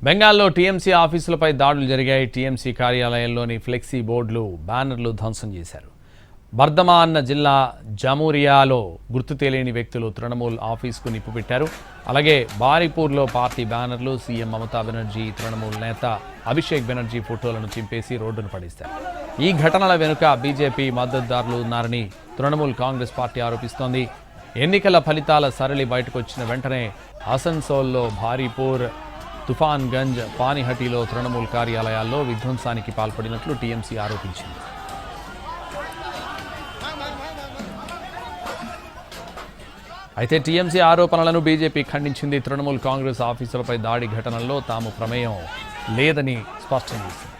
బెంగాల్లో టీఎంసీ ఆఫీసులపై దాడులు జరిగాయి. టీఎంసీ కార్యాలయంలోని ఫ్లెక్సీ బోర్డులు, బ్యానర్లు ధ్వంసం చేశారు. బర్ధమాన్ జిల్లా జామూరియాలో గుర్తు తెలియని వ్యక్తులు తృణమూల్ ఆఫీసుకు నిప్పు పెట్టారు. అలాగే బారిపూర్లో పార్టీ బ్యానర్లు, సీఎం మమతా బెనర్జీ, తృణమూల్ నేత అభిషేక్ బెనర్జీ ఫోటోలను చింపేసి రోడ్డును పడేశారు. ఈ ఘటనల వెనుక బీజేపీ మద్దతుదారులు ఉన్నారని తృణమూల్ కాంగ్రెస్ పార్టీ ఆరోపిస్తోంది. ఎన్నికల ఫలితాల సరళి బయటకు వచ్చిన వెంటనే ఆసన్సోల్లో, బారిపూర్, తుఫాన్గంజ్, పానిహటిలో తృణమూల్ కార్యాలయాల్లో విధ్వంసానికి పాల్పడినట్లు టీఎంసీ ఆరోపించింది. అయితే టీఎంసీ ఆరోపణలను బీజేపీ ఖండించింది. తృణమూల్ కాంగ్రెస్ ఆఫీసులపై దాడి ఘటనల్లో తాము ప్రమేయం లేదని స్పష్టం చేసింది.